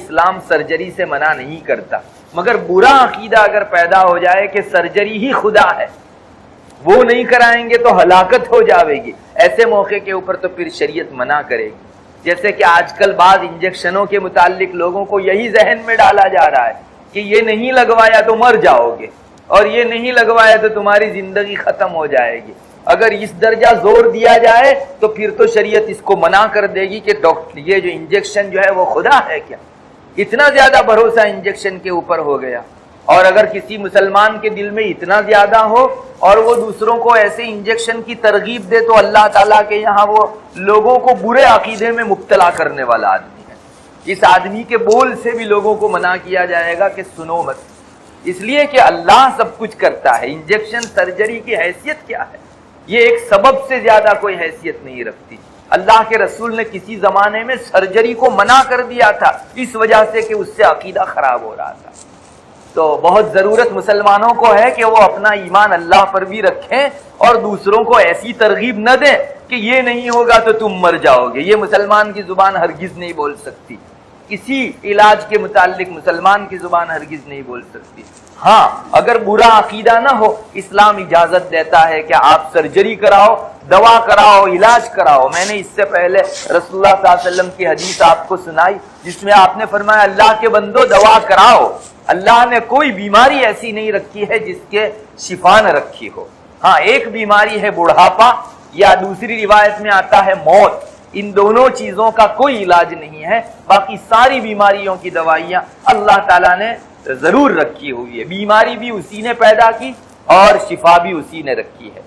اسلام surgery سے منع نہیں کرتا، مگر برا عقیدہ اگر پیدا ہو جائے کہ سرجری ہی خدا ہے، وہ نہیں کرائیں گے تو ہلاکت ہو جاوے گی، ایسے موقع کے اوپر تو پھر شریعت منع کرے گی۔ جیسے کہ آج کل بعض انجیکشنوں کے متعلق لوگوں کو یہی ذہن میں ڈالا جا رہا ہے کہ یہ نہیں لگوایا تو مر جاؤ گے، اور یہ نہیں لگوایا تو تمہاری زندگی ختم ہو جائے گی۔ اگر اس درجہ زور دیا جائے تو پھر تو شریعت اس کو منع کر دے گی کہ ڈاکٹر یہ جو انجیکشن جو ہے وہ خدا ہے کیا؟ اتنا زیادہ بھروسہ انجیکشن کے اوپر ہو گیا۔ اور اگر کسی مسلمان کے دل میں اتنا زیادہ ہو اور وہ دوسروں کو ایسے انجیکشن کی ترغیب دے تو اللہ تعالیٰ کے یہاں وہ لوگوں کو برے عقیدے میں مبتلا کرنے والا آدمی ہے۔ اس آدمی کے بول سے بھی لوگوں کو منع کیا جائے گا کہ سنو مت، اس لیے کہ اللہ سب کچھ کرتا ہے۔ انجیکشن سرجری کی حیثیت کیا ہے؟ یہ ایک سبب سے زیادہ کوئی حیثیت نہیں رکھتی۔ اللہ کے رسول نے کسی زمانے میں سرجری کو منع کر دیا تھا اس وجہ سے کہ اس سے عقیدہ خراب ہو رہا تھا۔ تو بہت ضرورت مسلمانوں کو ہے کہ وہ اپنا ایمان اللہ پر بھی رکھیں اور دوسروں کو ایسی ترغیب نہ دیں کہ یہ نہیں ہوگا تو تم مر جاؤ گے۔ یہ مسلمان کی زبان ہرگز نہیں بول سکتی، کسی علاج کے متعلق مسلمان کی زبان ہرگز نہیں بول سکتی۔ ہاں اگر برا عقیدہ نہ ہو، اسلام اجازت دیتا ہے کہ آپ سرجری کراؤ، دوا کراؤ، علاج کراؤ۔ میں نے اس سے پہلے رسول اللہ صلی اللہ علیہ وسلم کی حدیث آپ کو سنائی جس میں آپ نے فرمایا اللہ کے بندو دوا کراؤ، اللہ نے کوئی بیماری ایسی نہیں رکھی ہے جس کے شفا نہ رکھی ہو۔ ہاں ایک بیماری ہے بڑھاپا، یا دوسری روایت میں آتا ہے موت، ان دونوں چیزوں کا کوئی علاج نہیں ہے، باقی ساری بیماریوں کی دوائیاں اللہ تعالیٰ نے ضرور رکھی ہوئی ہے۔ بیماری بھی اسی نے پیدا کی اور شفا بھی اسی نے رکھی ہے۔